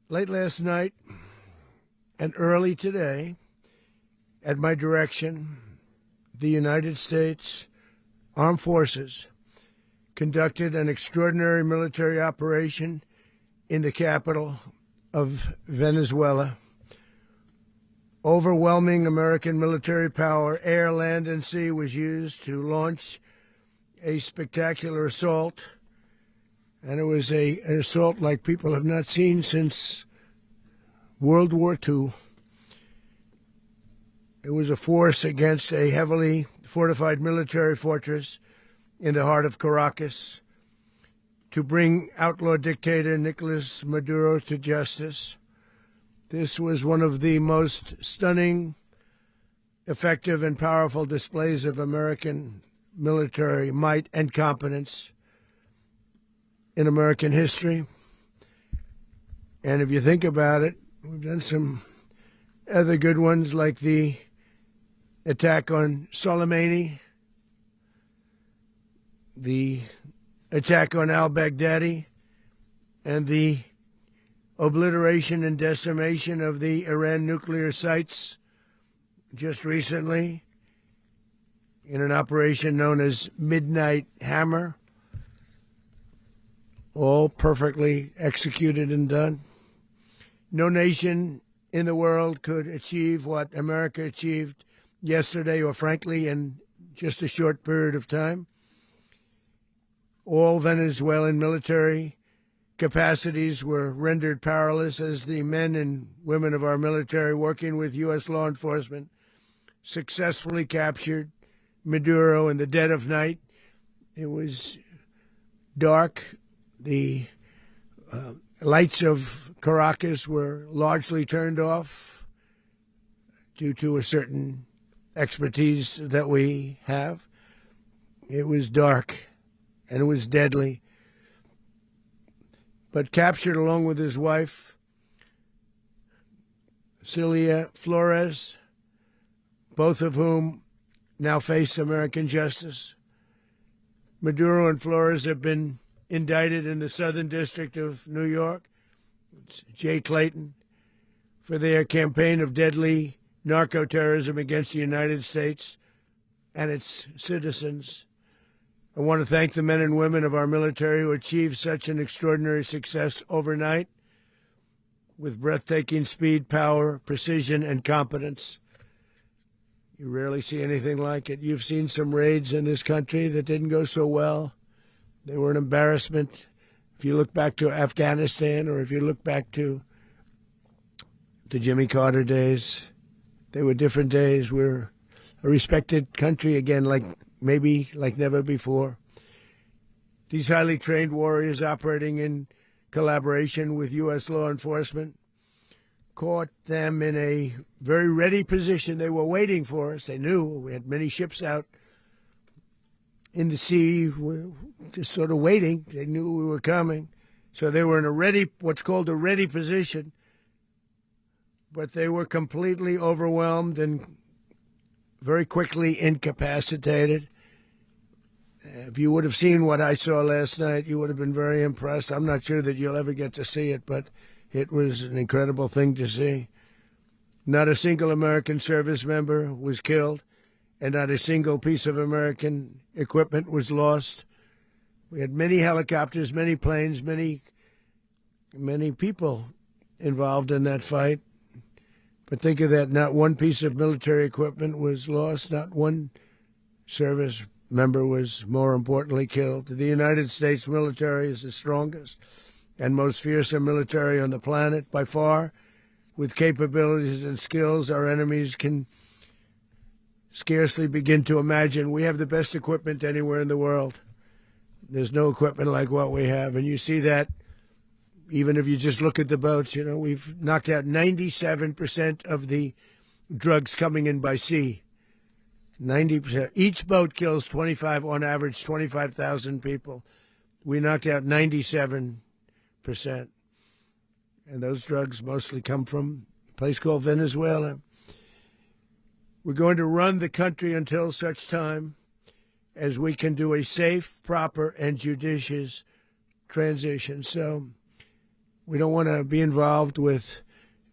Late last night and early today, at my direction, the United States Armed Forces conducted an extraordinary military operation in the capital of Venezuela. Overwhelming American military power, air, land, and sea, was used to launch a spectacular assault. And it was an assault like people have not seen since World War II. It was a force against a heavily fortified military fortress in the heart of Caracas to bring outlaw dictator Nicolas Maduro to justice. This was one of the most stunning, effective, and powerful displays of American military might and competence in American history. And if you think about it, we've done some other good ones, like the attack on Soleimani, the attack on al-Baghdadi, and the obliteration and decimation of the Iran nuclear sites just recently in an operation known as Midnight Hammer. All perfectly executed and done. No nation in the world could achieve what America achieved yesterday, or frankly, in just a short period of time. All Venezuelan military capacities were rendered powerless as the men and women of our military, working with U.S. law enforcement, successfully captured Maduro in the dead of night. It was dark. The lights of Caracas were largely turned off due to a certain expertise that we have. It was dark and it was deadly. But captured along with his wife, Celia Flores, both of whom now face American justice. Maduro and Flores have been indicted in the Southern District of New York, Jay Clayton, for their campaign of deadly narco-terrorism against the United States and its citizens. I want to thank the men and women of our military who achieved such an extraordinary success overnight with breathtaking speed, power, precision, and competence. You rarely see anything like it. You've seen some raids in this country that didn't go so well. They were an embarrassment. If you look back to Afghanistan, or if you look back to the Jimmy Carter days, they were different days. We're a respected country again, like never before. These highly trained warriors, operating in collaboration with U.S. law enforcement, caught them in a very ready position. They were waiting for us. They knew we had many ships out in the sea, just sort of waiting. They knew we were coming. So they were in what's called a ready position. But they were completely overwhelmed and very quickly incapacitated. If you would have seen what I saw last night, you would have been very impressed. I'm not sure that you'll ever get to see it, but it was an incredible thing to see. Not a single American service member was killed, and not a single piece of American equipment was lost. We had many helicopters, many planes, many people involved in that fight. But think of that, not one piece of military equipment was lost, not one service member was, more importantly, killed. The United States military is the strongest and most fearsome military on the planet, by far, with capabilities and skills our enemies can scarcely begin to imagine. We have the best equipment anywhere in the world. There's no equipment like what we have, and you see that even if you just look at the boats. You know, we've knocked out 97% of the drugs coming in by sea. 90%. Each boat kills on average, 25,000 people. We knocked out 97%. And those drugs mostly come from a place called Venezuela. We're going to run the country until such time as we can do a safe, proper, and judicious transition. So We don't want to be involved with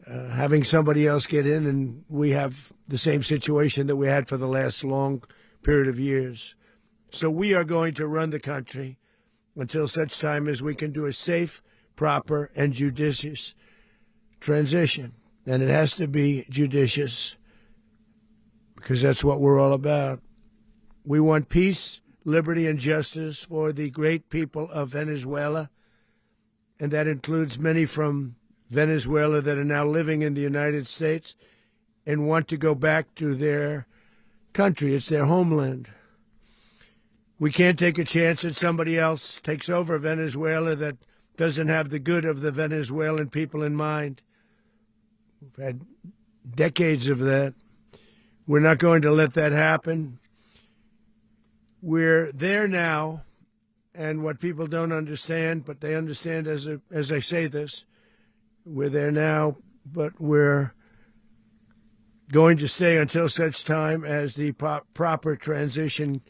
having somebody else get in, and we have the same situation that we had for the last long period of years. So we are going to run the country until such time as we can do a safe, proper, and judicious transition. And it has to be judicious because that's what we're all about. We want peace, liberty, and justice for the great people of Venezuela, and that includes many from Venezuela that are now living in the United States and want to go back to their country. It's their homeland. We can't take a chance that somebody else takes over Venezuela that doesn't have the good of the Venezuelan people in mind. We've had decades of that. We're not going to let that happen. We're there now, and what people don't understand, but they understand as I say this, we're there now, but we're going to stay until such time as the proper transition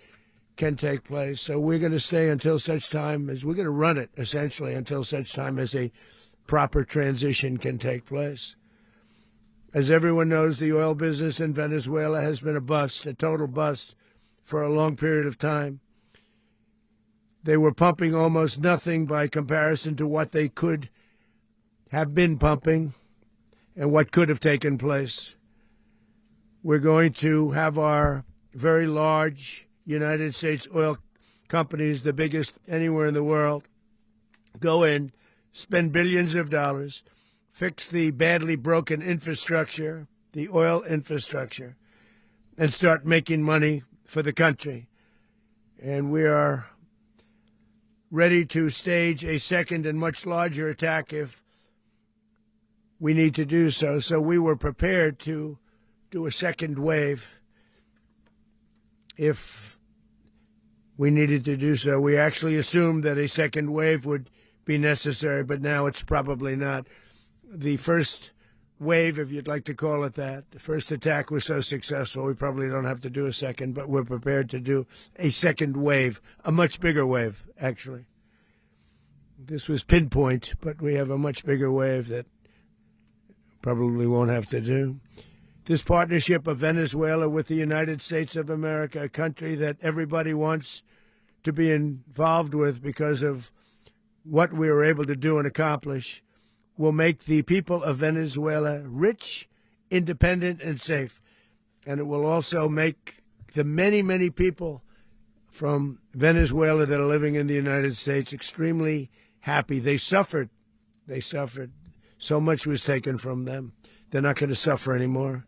can take place. So we're going to stay until such time as we're going to run it, essentially, until such time as a proper transition can take place. As everyone knows, the oil business in Venezuela has been a bust, a total bust, for a long period of time. They were pumping almost nothing by comparison to what they could have been pumping and what could have taken place. We're going to have our very large United States oil companies, the biggest anywhere in the world, go in, spend billions of dollars, fix the badly broken infrastructure, the oil infrastructure, and start making money for the country. And we are ready to stage a second and much larger attack if we need to do so. So we were prepared to do a second wave if we needed to do so. We actually assumed that a second wave would be necessary, but now it's probably not. The first wave, if you'd like to call it that, the first attack was so successful, we probably don't have to do a second, but we're prepared to do a second wave, a much bigger wave, actually. This was pinpoint, but we have a much bigger wave that probably won't have to do. This partnership of Venezuela with the United States of America, a country that everybody wants to be involved with because of what we were able to do and accomplish, will make the people of Venezuela rich, independent, and safe. And it will also make the many, many people from Venezuela that are living in the United States extremely happy. They suffered. They suffered. So much was taken from them. They're not going to suffer anymore.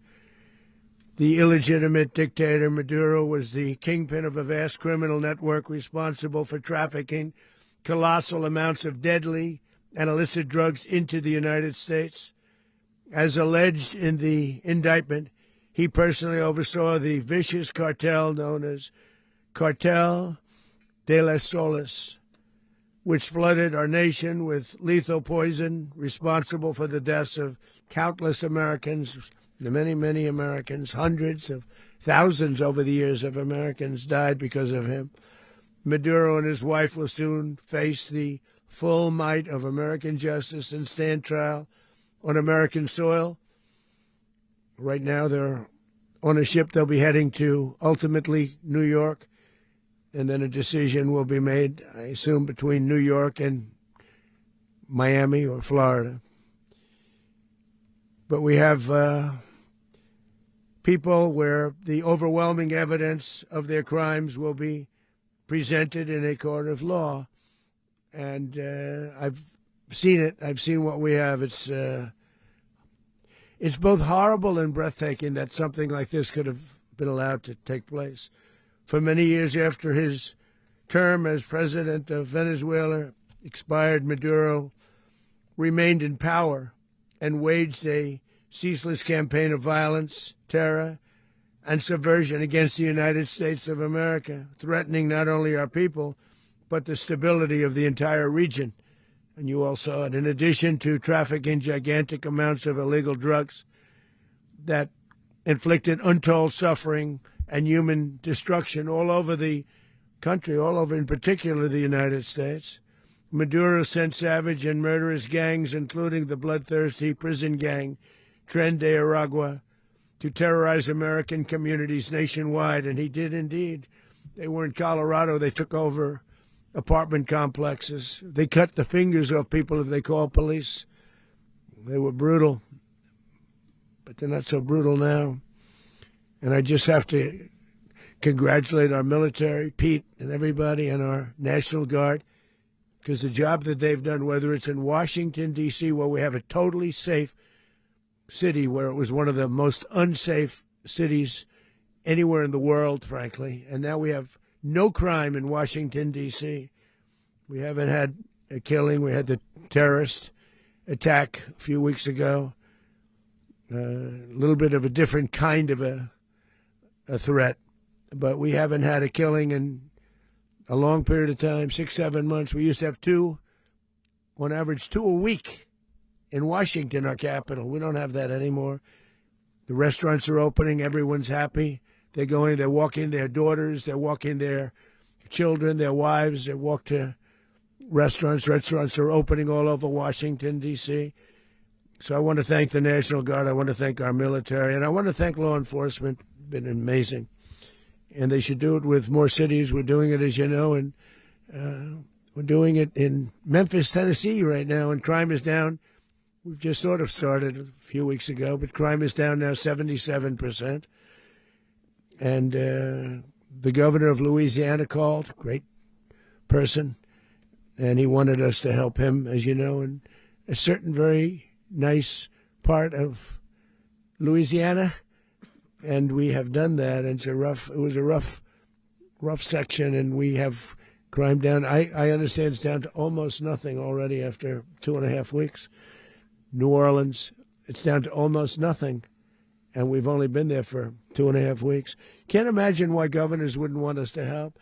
The illegitimate dictator Maduro was the kingpin of a vast criminal network responsible for trafficking colossal amounts of deadly and illicit drugs into the United States. As alleged in the indictment, he personally oversaw the vicious cartel known as Cartel de las Solas, which flooded our nation with lethal poison, responsible for the deaths of countless Americans, the many, many Americans. Hundreds of thousands over the years of Americans died because of him. Maduro and his wife will soon face the full might of American justice and stand trial on American soil. Right now, they're on a ship they'll be heading to, ultimately, New York, and then a decision will be made, I assume, between New York and Miami or Florida. But we have people where the overwhelming evidence of their crimes will be presented in a court of law. And I've seen it. I've seen what we have. It's both horrible and breathtaking that something like this could have been allowed to take place. For many years after his term as president of Venezuela expired, Maduro remained in power and waged a ceaseless campaign of violence, terror, and subversion against the United States of America, threatening not only our people, but the stability of the entire region. And you all saw it. In addition to trafficking gigantic amounts of illegal drugs that inflicted untold suffering and human destruction all over the country, all over, in particular, the United States, Maduro sent savage and murderous gangs, including the bloodthirsty prison gang, Tren de Aragua, to terrorize American communities nationwide, and he did indeed. They were in Colorado. They took over apartment complexes. They cut the fingers off people if they called police. They were brutal, but they're not so brutal now. And I just have to congratulate our military, Pete and everybody, and our National Guard, because the job that they've done, whether it's in Washington, D.C., where we have a totally safe city, where it was one of the most unsafe cities anywhere in the world, frankly, and now we have no crime in Washington, D.C. We haven't had a killing. We had the terrorist attack a few weeks ago, a little bit of a different kind of a threat, but we haven't had a killing in a long period of time, 6-7 months. We used to have two, on average, 2 a week in Washington, our capital. We don't have that anymore. The restaurants are opening. Everyone's happy. They're going, they're walking their daughters, they're walking their children, their wives. They walk to restaurants. Restaurants are opening all over Washington, D.C. So I want to thank the National Guard. I want to thank our military. And I want to thank law enforcement. Been amazing. And they should do it with more cities. We're doing it, as you know, and we're doing it in Memphis, Tennessee right now, and crime is down. We've just sort of started a few weeks ago, but crime is down now 77%. And the governor of Louisiana called, great person, and he wanted us to help him, as you know, in a certain very nice part of Louisiana. And we have done that. And it was a rough section, and we have crime down. I understand it's down to almost nothing already after 2.5 weeks. New Orleans, it's down to almost nothing, and we've only been there for 2.5 weeks. Can't imagine why governors wouldn't want us to help.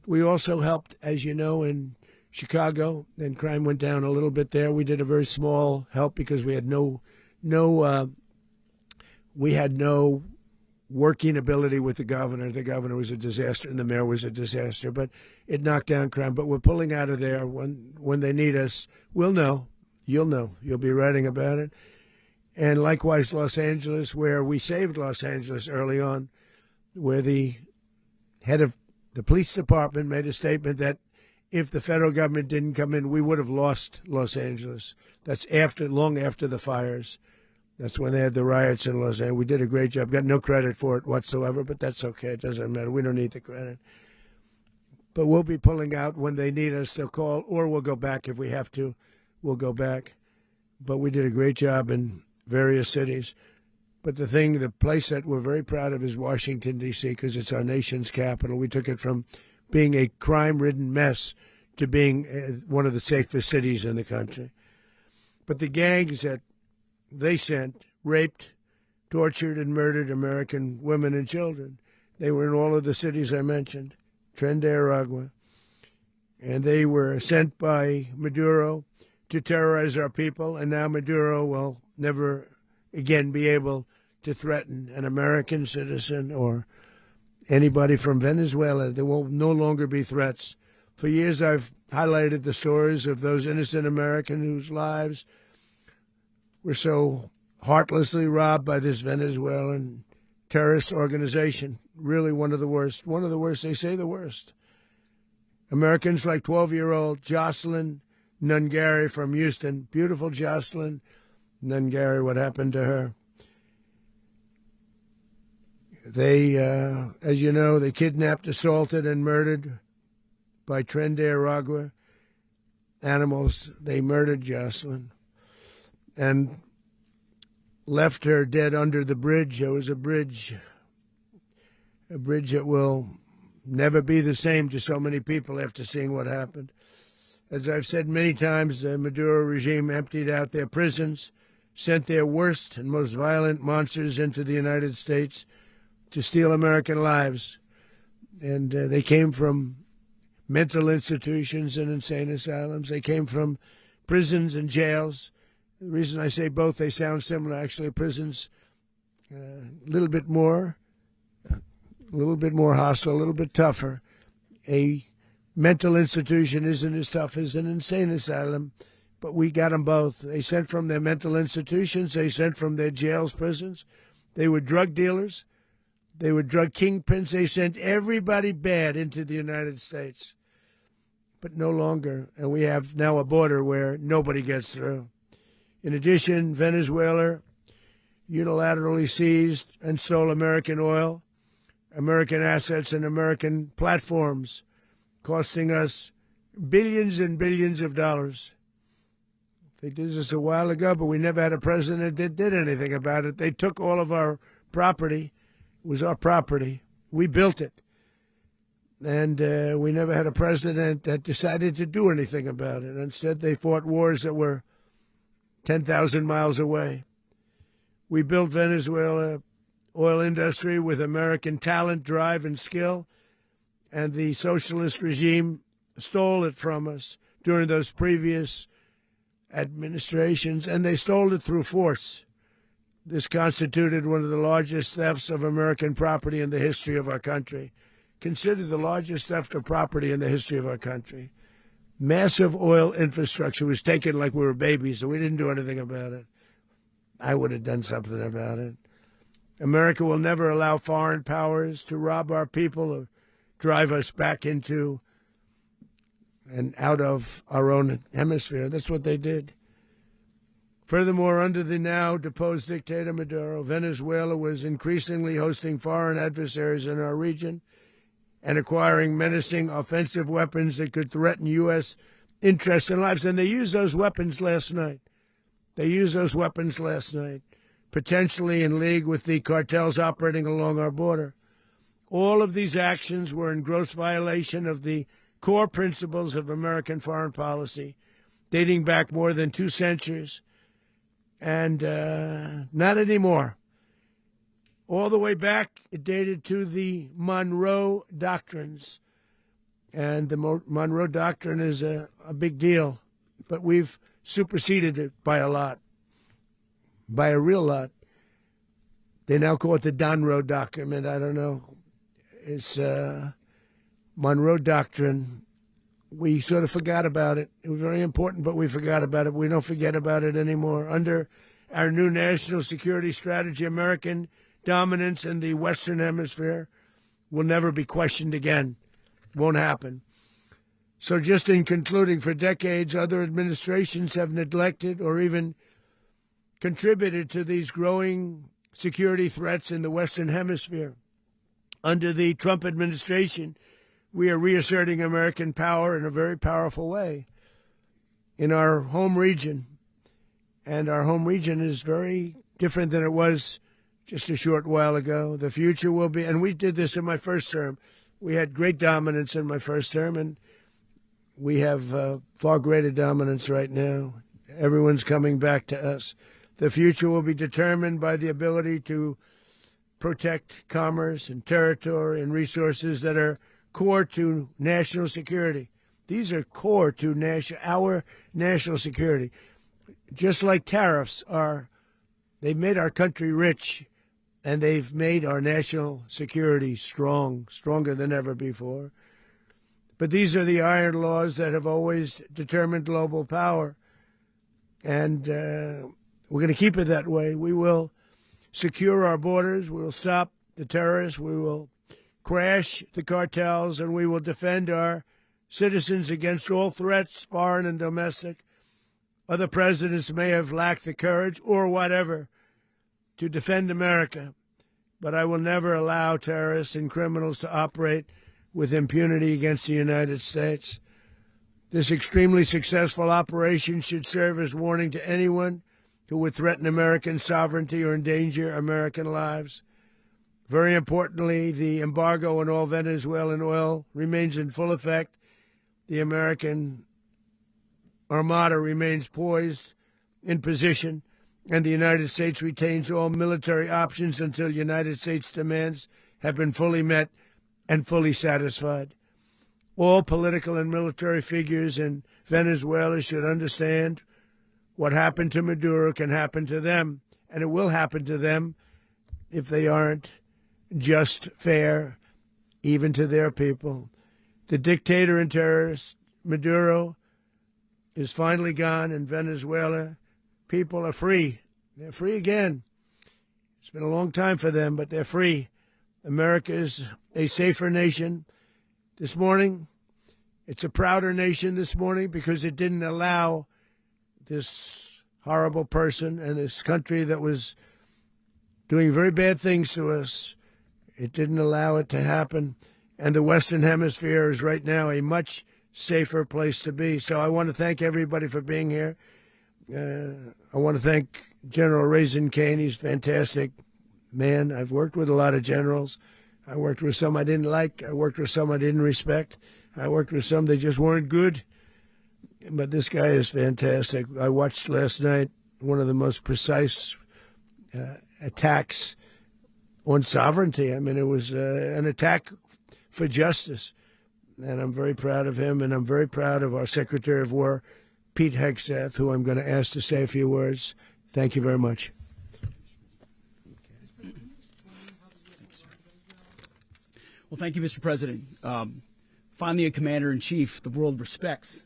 We also helped, as you know, in Chicago, and crime went down a little bit there. We did a very small help because we had no working ability with the governor. The governor was a disaster, and the mayor was a disaster. But it knocked down crime. But we're pulling out of there. When they need us, we'll know. You'll know. You'll be writing about it. And likewise, Los Angeles, where we saved Los Angeles early on, where the head of the police department made a statement that if the federal government didn't come in, we would have lost Los Angeles. That's long after the fires. That's when they had the riots in Los Angeles. We did a great job. Got no credit for it whatsoever, but that's okay. It doesn't matter. We don't need the credit. But we'll be pulling out when they need us. They'll call, or we'll go back if we have to. We'll go back. But we did a great job in various cities. But the place that we're very proud of is Washington, D.C., because it's our nation's capital. We took it from being a crime-ridden mess to being one of the safest cities in the country. But the gangs that they sent raped, tortured, and murdered American women and children. They were in all of the cities I mentioned, Tren de Aragua. And they were sent by Maduro to terrorize our people, and now Maduro will never again be able to threaten an American citizen or anybody from Venezuela. There will no longer be threats. For years I've highlighted the stories of those innocent Americans whose lives were so heartlessly robbed by this Venezuelan terrorist organization. Really one of the worst. One of the worst, they say the worst. Americans like 12-year-old Jocelyn Nungary from Houston. Beautiful Jocelyn Nungary, what happened to her? They, as you know, they kidnapped, assaulted, and murdered by Tren de Aragua animals. They murdered Jocelyn and left her dead under the bridge. There was a bridge that will never be the same to so many people after seeing what happened. As I've said many times, the Maduro regime emptied out their prisons, sent their worst and most violent monsters into the United States to steal American lives. And they came from mental institutions and insane asylums. They came from prisons and jails. The reason I say both, they sound similar. Actually, prisons a little bit more hostile, a little bit tougher. A mental institution isn't as tough as an insane asylum, but we got them both. They sent from their mental institutions. They sent from their jails, prisons. They were drug dealers. They were drug kingpins. They sent everybody bad into the United States, but no longer. And we have now a border where nobody gets through. In addition, Venezuela unilaterally seized and stole American oil, American assets, and American platforms, costing us billions and billions of dollars. They did this a while ago, but we never had a president that did anything about it. They took all of our property. It was our property. We built it. And we never had a president that decided to do anything about it. Instead, they fought wars that were 10,000 miles away. We built Venezuela oil industry with American talent, drive, and skill, and the socialist regime stole it from us during those previous administrations, and they stole it through force. This constituted one of the largest thefts of American property in the history of our country. Considered the largest theft of property in the history of our country. Massive oil infrastructure was taken like we were babies, and we didn't do anything about it. I would have done something about it. America will never allow foreign powers to rob our people or drive us back into and out of our own hemisphere. That's what they did. Furthermore, under the now deposed dictator Maduro, Venezuela was increasingly hosting foreign adversaries in our region and acquiring menacing offensive weapons that could threaten U.S. interests and lives. And they used those weapons last night. Potentially in league with the cartels operating along our border. All of these actions were in gross violation of the core principles of American foreign policy, dating back more than 2 centuries, and not anymore. All the way back, it dated to the Monroe Doctrines, and the Monroe Doctrine is a big deal, but we've superseded it by a lot, by a real lot. They now call it the Monroe Document. I don't know. It's Monroe Doctrine. We sort of forgot about it. It was very important, but we forgot about it. We don't forget about it anymore. Under our new national security strategy, American dominance in the Western Hemisphere will never be questioned again. Won't happen. So just in concluding, for decades, other administrations have neglected or even contributed to these growing security threats in the Western Hemisphere. Under the Trump administration, we are reasserting American power in a very powerful way in our home region. And our home region is very different than it was just a short while ago. The future will be, and we did this in my first term. We had great dominance in my first term, and we have far greater dominance right now. Everyone's coming back to us. The future will be determined by the ability to protect commerce and territory and resources that are core to national security. These are core to our national security. Just like tariffs are, they've made our country rich, and they've made our national security stronger than ever before. But these are the iron laws that have always determined global power. And we're going to keep it that way. We will secure our borders. We will stop the terrorists. We will crash the cartels. And we will defend our citizens against all threats, foreign and domestic. Other presidents may have lacked the courage or whatever to defend America. But I will never allow terrorists and criminals to operate with impunity against the United States. This extremely successful operation should serve as warning to anyone who would threaten American sovereignty or endanger American lives. Very importantly, the embargo on all Venezuelan oil remains in full effect. The American Armada remains poised in position, and the United States retains all military options until United States demands have been fully met and fully satisfied. All political and military figures in Venezuela should understand what happened to Maduro can happen to them, and it will happen to them if they aren't just fair, even to their people. The dictator and terrorist, Maduro, is finally gone in Venezuela. People are free. They're free again. It's been a long time for them, but they're free. America is a safer nation. This morning, it's a prouder nation this morning because it didn't allow this horrible person and this country that was doing very bad things to us. It didn't allow it to happen. And the Western Hemisphere is right now a much safer place to be. So I want to thank everybody for being here. I want to thank General Raisin Caine. He's a fantastic man. I've worked with a lot of generals. I worked with some I didn't like. I worked with some I didn't respect. I worked with some that just weren't good. But this guy is fantastic. I watched last night one of the most precise attacks on sovereignty. I mean, it was an attack for justice. And I'm very proud of him, and I'm very proud of our Secretary of War, Pete Hegseth, who I'm going to ask to say a few words. Thank you very much. Well, thank you, Mr. President. Finally, a commander-in-chief the world respects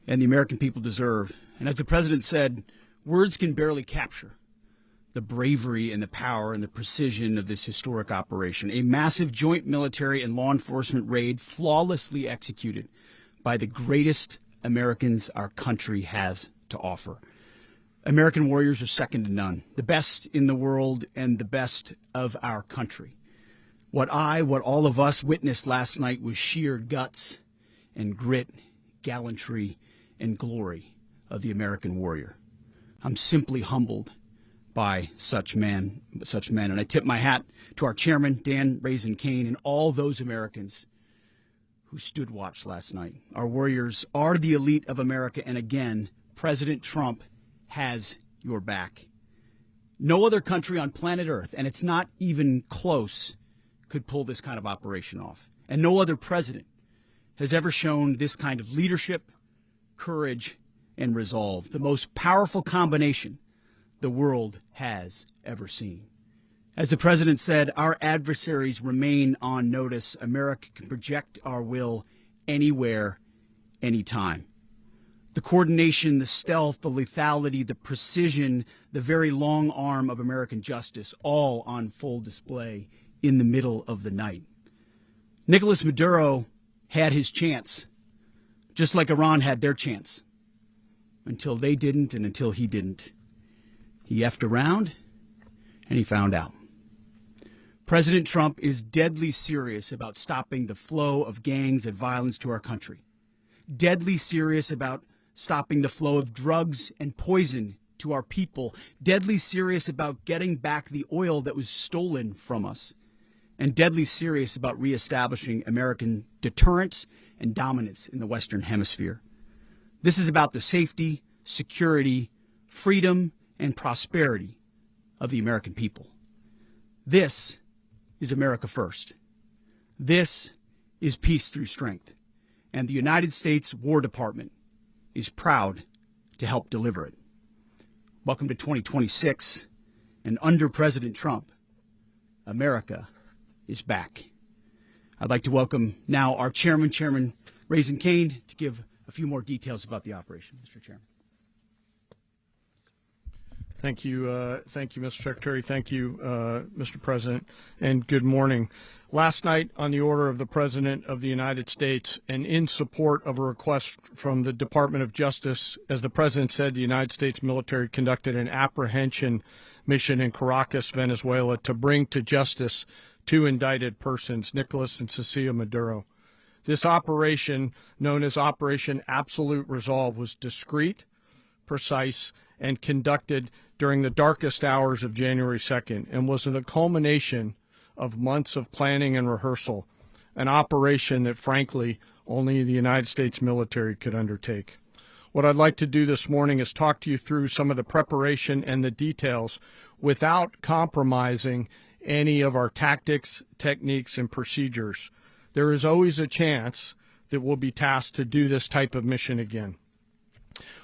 and the American people deserve. And as the President said, words can barely capture the bravery and the power and the precision of this historic operation. A massive joint military and law enforcement raid flawlessly executed by the greatest Americans our country has to offer. American warriors are second to none, the best in the world and the best of our country. What all of us witnessed last night was sheer guts and grit, gallantry, and glory of the American warrior. I'm simply humbled by such men. And I tip my hat to our chairman, Dan Raisin Caine, and all those Americans who stood watch last night. Our warriors are the elite of America, and again, President Trump has your back. No other country on planet Earth, and it's not even close, could pull this kind of operation off. And no other president has ever shown this kind of leadership, courage, and resolve, the most powerful combination the world has ever seen. As the president said, our adversaries remain on notice. America can project our will anywhere, anytime. The coordination, the stealth, the lethality, the precision, the very long arm of American justice, all on full display in the middle of the night. Nicolas Maduro had his chance, just like Iran had their chance, until they didn't and until he didn't. He effed around, and he found out. President Trump is deadly serious about stopping the flow of gangs and violence to our country, deadly serious about stopping the flow of drugs and poison to our people, deadly serious about getting back the oil that was stolen from us, and deadly serious about reestablishing American deterrence and dominance in the Western Hemisphere. This is about the safety, security, freedom, and prosperity of the American people. This is America first. This is peace through strength. And the United States War Department is proud to help deliver it. Welcome to 2026. And under President Trump, America is back. I'd like to welcome now our chairman, Chairman Raisin Caine, to give a few more details about the operation. Mr. Chairman. Thank you, Mr. Secretary. Thank you, Mr. President, and good morning. Last night, on the order of the President of the United States and in support of a request from the Department of Justice, as the President said, the United States military conducted an apprehension mission in Caracas, Venezuela, to bring to justice two indicted persons, Nicolas and Cecilia Maduro. This operation, known as Operation Absolute Resolve, was discreet, precise, and conducted during the darkest hours of January 2nd and was the culmination of months of planning and rehearsal, an operation that, frankly, only the United States military could undertake. What I'd like to do this morning is talk to you through some of the preparation and the details without compromising any of our tactics, techniques, and procedures. There is always a chance that we'll be tasked to do this type of mission again.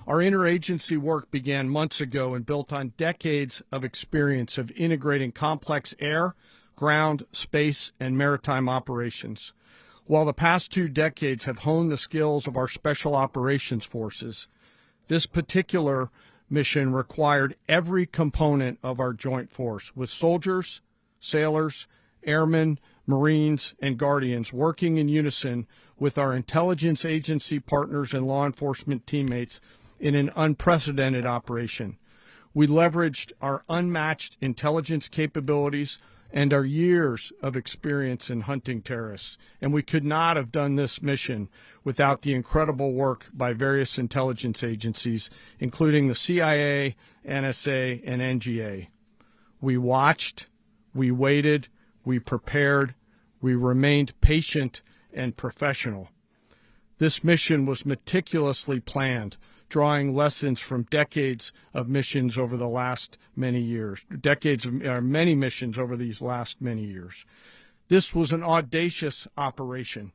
Our interagency work began months ago and built on decades of experience of integrating complex air, ground, space, and maritime operations. While the past 2 decades have honed the skills of our special operations forces, this particular mission required every component of our joint force, with soldiers, sailors, airmen, Marines, and Guardians working in unison with our intelligence agency partners and law enforcement teammates in an unprecedented operation. We leveraged our unmatched intelligence capabilities and our years of experience in hunting terrorists, and we could not have done this mission without the incredible work by various intelligence agencies, including the CIA, NSA, and NGA. We watched, we waited, we prepared, we remained patient and professional. This mission was meticulously planned, drawing lessons from decades of missions over the last many years, many missions over these last many years. This was an audacious operation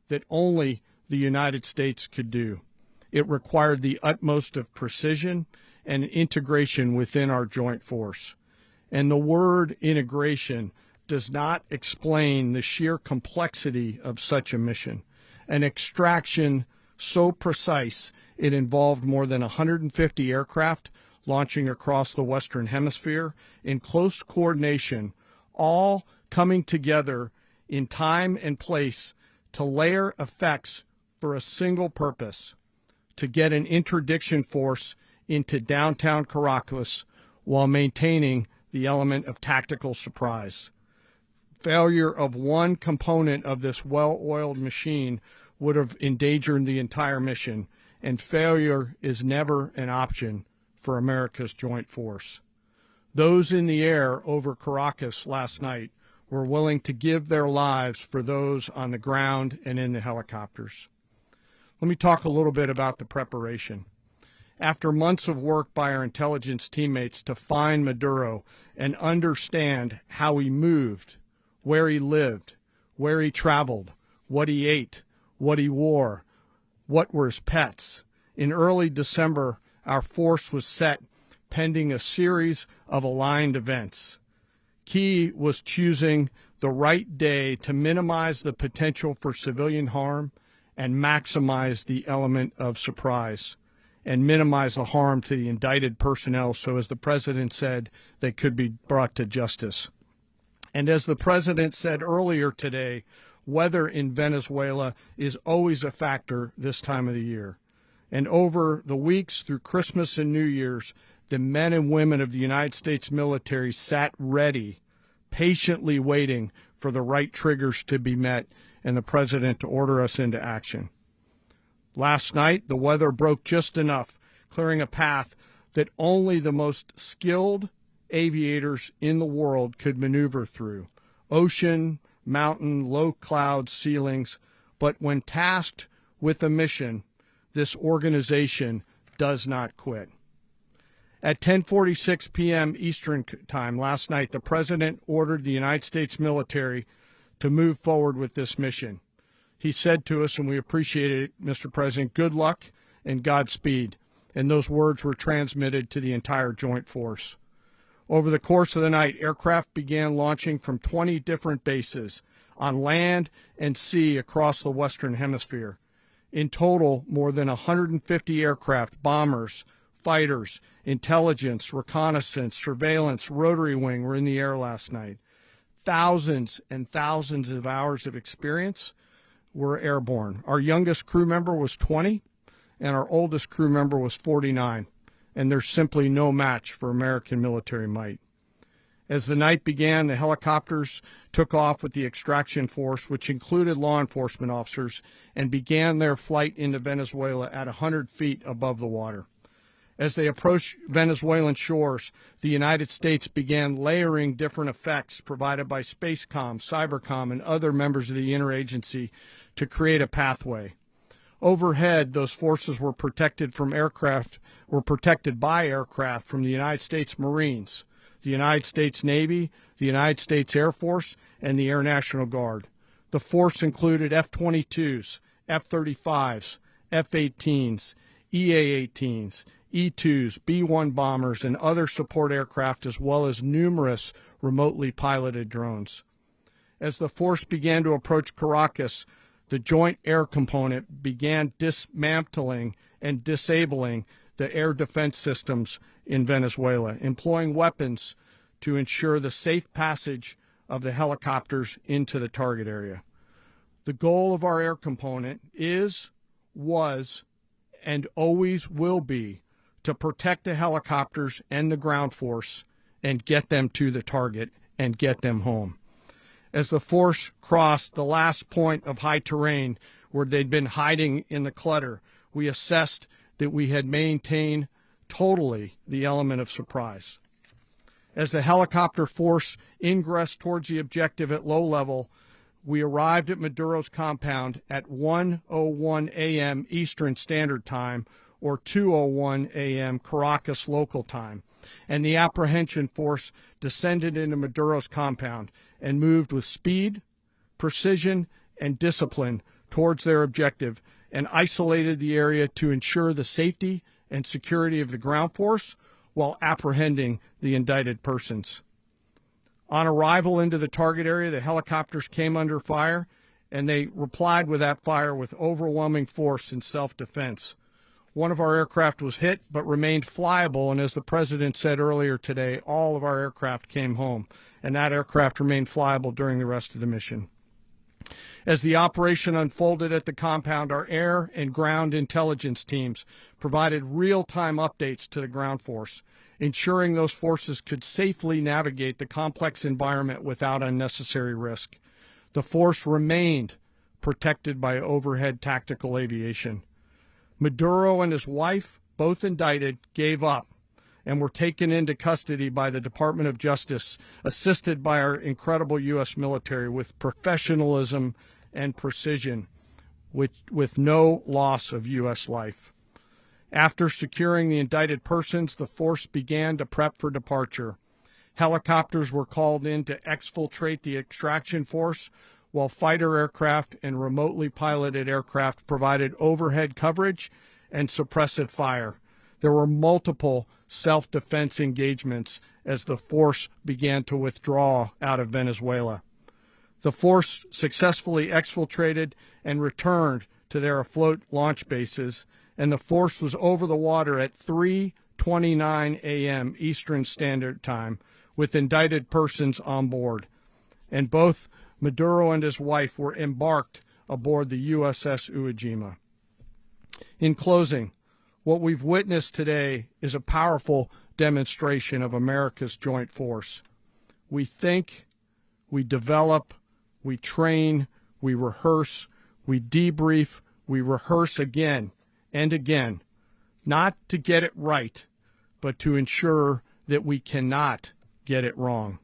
that only the United States could do. It required the utmost of precision and integration within our joint force. And the word integration does not explain the sheer complexity of such a mission. An extraction so precise it involved more than 150 aircraft launching across the Western Hemisphere in close coordination, all coming together in time and place to layer effects for a single purpose: to get an interdiction force into downtown Caracas while maintaining the element of tactical surprise. Failure of one component of this well-oiled machine would have endangered the entire mission, and failure is never an option for America's joint force. Those in the air over Caracas last night were willing to give their lives for those on the ground and in the helicopters. Let me talk a little bit about the preparation. After months of work by our intelligence teammates to find Maduro and understand how he moved, where he lived, where he traveled, what he ate, what he wore, what were his pets, in early December, our force was set pending a series of aligned events. Key was choosing the right day to minimize the potential for civilian harm and maximize the element of surprise, and minimize the harm to the indicted personnel so, as the president said, they could be brought to justice. And as the president said earlier today, weather in Venezuela is always a factor this time of the year. And over the weeks through Christmas and New Year's, the men and women of the United States military sat ready, patiently waiting for the right triggers to be met and the president to order us into action. Last night, the weather broke just enough, clearing a path that only the most skilled aviators in the world could maneuver through. Ocean, mountain, low cloud ceilings, but when tasked with a mission, this organization does not quit. At 10:46 p.m. Eastern Time last night, the president ordered the United States military to move forward with this mission. He said to us, and we appreciate it, Mr. President, good luck and Godspeed. And those words were transmitted to the entire joint force. Over the course of the night, aircraft began launching from 20 different bases on land and sea across the Western Hemisphere. In total, more than 150 aircraft, bombers, fighters, intelligence, reconnaissance, surveillance, rotary wing were in the air last night. Thousands and thousands of hours of experience were airborne. Our youngest crew member was 20, and our oldest crew member was 49, and there's simply no match for American military might. As the night began, the helicopters took off with the extraction force, which included law enforcement officers, and began their flight into Venezuela at 100 feet above the water. As they approached Venezuelan shores, the United States began layering different effects provided by Spacecom, Cybercom, and other members of the interagency to create a pathway. Overhead, those forces were protected by aircraft from the United States Marines, the United States Navy, the United States Air Force, and the Air National Guard. The force included F-22s, F-35s, F-18s, EA-18s, E-2s, B-1 bombers, and other support aircraft, as well as numerous remotely piloted drones. As the force began to approach Caracas, the Joint Air Component began dismantling and disabling the air defense systems in Venezuela, employing weapons to ensure the safe passage of the helicopters into the target area. The goal of our air component is, was, and always will be to protect the helicopters and the ground force and get them to the target and get them home. As the force crossed the last point of high terrain where they'd been hiding in the clutter, we assessed that we had maintained totally the element of surprise. As the helicopter force ingressed towards the objective at low level, we arrived at Maduro's compound at 1:01 a.m. Eastern Standard Time, or 2:01 a.m. Caracas local time, and the apprehension force descended into Maduro's compound and moved with speed, precision, and discipline towards their objective and isolated the area to ensure the safety and security of the ground force while apprehending the indicted persons. On arrival into the target area, the helicopters came under fire, and they replied with that fire with overwhelming force in self-defense. One of our aircraft was hit but remained flyable, and as the President said earlier today, all of our aircraft came home, and that aircraft remained flyable during the rest of the mission. As the operation unfolded at the compound, our air and ground intelligence teams provided real-time updates to the ground force, ensuring those forces could safely navigate the complex environment without unnecessary risk. The force remained protected by overhead tactical aviation. Maduro and his wife, both indicted, gave up and were taken into custody by the Department of Justice, assisted by our incredible U.S. military with professionalism and precision, with no loss of U.S. life. After securing the indicted persons, the force began to prep for departure. Helicopters were called in to exfiltrate the extraction force, while fighter aircraft and remotely piloted aircraft provided overhead coverage and suppressive fire. There were multiple self-defense engagements as the force began to withdraw out of Venezuela. The force successfully exfiltrated and returned to their afloat launch bases, and the force was over the water at 3:29 a.m. Eastern Standard Time with indicted persons on board. And both Maduro and his wife were embarked aboard the USS Iwo Jima. In closing, what we've witnessed today is a powerful demonstration of America's joint force. We think, we develop, we train, we rehearse, we debrief, we rehearse again and again, not to get it right, but to ensure that we cannot get it wrong.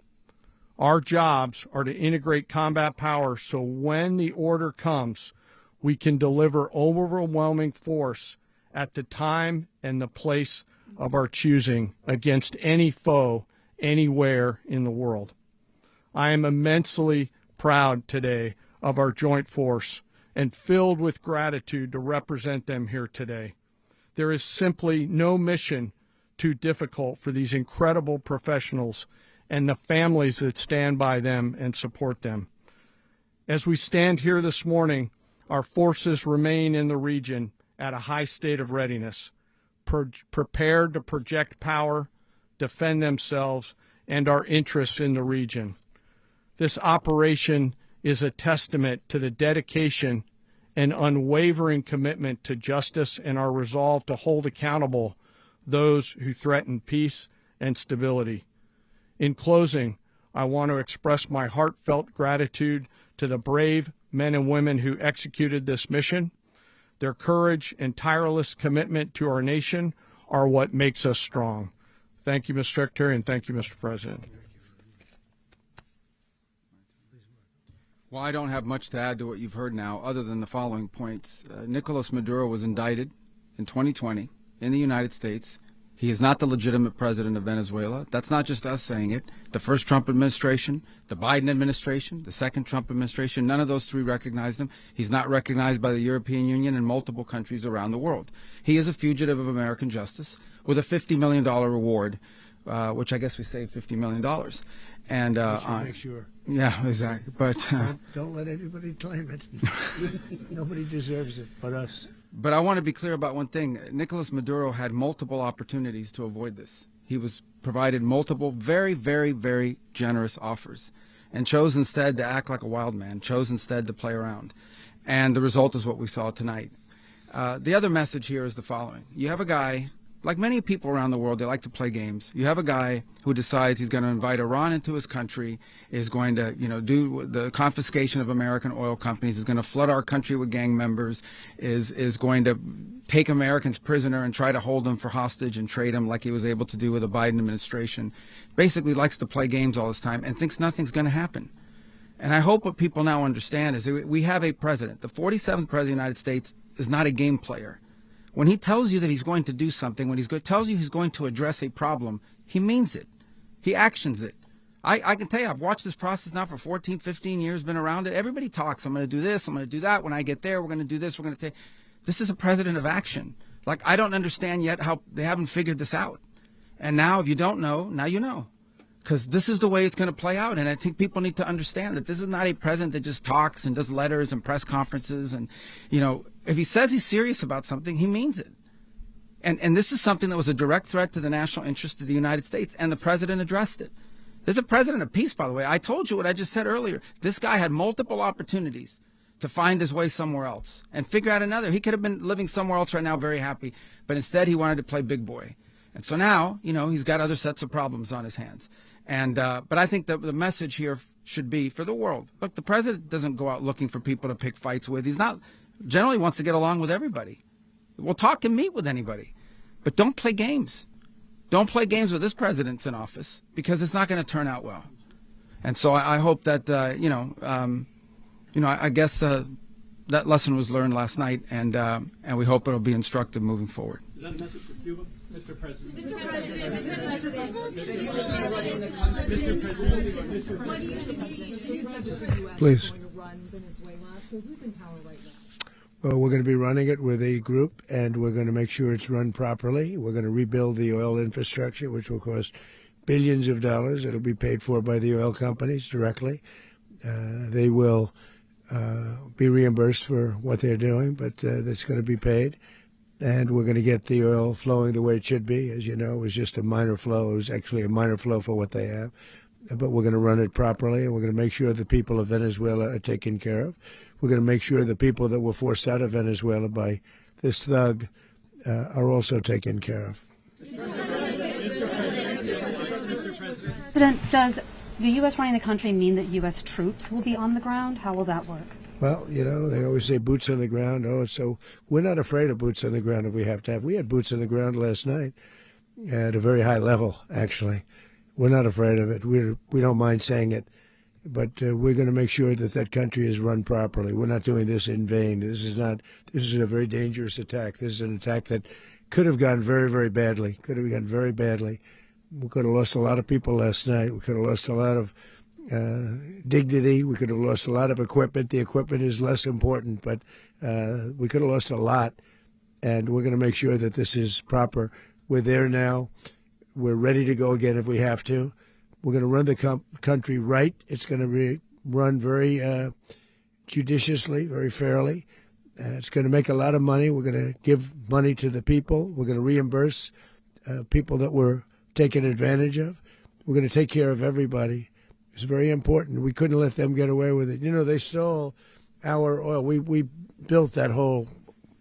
Our jobs are to integrate combat power so when the order comes, we can deliver overwhelming force at the time and the place of our choosing against any foe anywhere in the world. I am immensely proud today of our joint force and filled with gratitude to represent them here today. There is simply no mission too difficult for these incredible professionals and the families that stand by them and support them. As we stand here this morning, our forces remain in the region at a high state of readiness, prepared to project power, defend themselves, and our interests in the region. This operation is a testament to the dedication and unwavering commitment to justice and our resolve to hold accountable those who threaten peace and stability. In closing, I want to express my heartfelt gratitude to the brave men and women who executed this mission. Their courage and tireless commitment to our nation are what makes us strong. Thank you, Mr. Secretary, and thank you, Mr. President. Well, I don't have much to add to what you've heard now, other than the following points. Nicolas Maduro was indicted in 2020 in the United States. He is not the legitimate president of Venezuela. That's not just us saying it. The first Trump administration, the Biden administration, the second Trump administration, none of those three recognized him. He's not recognized by the European Union and multiple countries around the world. He is a fugitive of American justice with a $50 million reward which I guess we saved $50 million. And make sure. Yeah, exactly. But don't let anybody claim it. Nobody deserves it but us. But I want to be clear about one thing. Nicolas Maduro had multiple opportunities to avoid this. He was provided multiple very, very, very generous offers and chose instead to act like a wild man, chose instead to play around. And the result is what we saw tonight. The other message here is the following. You have a guy, like many people around the world, they like to play games. You have a guy who decides he's going to invite Iran into his country, is going to, do the confiscation of American oil companies, is going to flood our country with gang members, is going to take Americans prisoner and try to hold them for hostage and trade them like he was able to do with the Biden administration. Basically likes to play games all this time and thinks nothing's going to happen. And I hope what people now understand is that we have a president. The 47th president of the United States is not a game player. When he tells you that he's going to do something, when tells you he's going to address a problem, he means it. He actions it. I can tell you, I've watched this process now for 14, 15 years, been around it. Everybody talks. I'm going to do this. I'm going to do that. When I get there, we're going to do this. We're going to take. This is a president of action. Like, I don't understand yet how they haven't figured this out. And now, if you don't know, now you know. Because this is the way it's going to play out. And I think people need to understand that this is not a president that just talks and does letters and press conferences. And, if he says he's serious about something, he means it. And this is something that was a direct threat to the national interest of the United States. And the president addressed it. There's a president of peace, by the way. I told you what I just said earlier. This guy had multiple opportunities to find his way somewhere else and figure out another. He could have been living somewhere else right now, very happy. But instead, he wanted to play big boy. And so now, he's got other sets of problems on his hands. And but I think that the message here should be for the world. Look, the president doesn't go out looking for people to pick fights with. He's not generally wants to get along with everybody. We'll talk and meet with anybody. But don't play games. Don't play games with this president's in office because it's not going to turn out well. And so I hope that, I guess that lesson was learned last night, and we hope it'll be instructive moving forward. Is that a message for Cuba? Mr. President. Mr. President. Please. Going to run Venezuela. So who's in power right now? Well, we're going to be running it with a group, and we're going to make sure it's run properly. We're going to rebuild the oil infrastructure, which will cost billions of dollars. It'll be paid for by the oil companies directly. They will be reimbursed for what they're doing, but that's going to be paid. And we're going to get the oil flowing the way it should be. As you know, it was just a minor flow. It was actually a minor flow for what they have. But we're going to run it properly, and we're going to make sure the people of Venezuela are taken care of. We're going to make sure the people that were forced out of Venezuela by this thug are also taken care of. President, does the U.S. running the country mean that U.S. troops will be on the ground? How will that work? Well, they always say boots on the ground. Oh, so we're not afraid of boots on the ground if we have to have. We had boots on the ground last night at a very high level, actually. We're not afraid of it. We don't mind saying it. But we're going to make sure that that country is run properly. We're not doing this in vain. This is a very dangerous attack. This is an attack that could have gone very, very badly. Could have gone very badly. We could have lost a lot of people last night. We could have lost a lot of dignity. We could have lost a lot of equipment. The equipment is less important, but we could have lost a lot. And we're going to make sure that this is proper. We're there now. We're ready to go again if we have to. We're going to run the country right. It's going to be run very judiciously, very fairly. It's going to make a lot of money. We're going to give money to the people. We're going to reimburse people that were taken advantage of. We're going to take care of everybody. It's very important. We couldn't let them get away with it. They stole our oil. We built that whole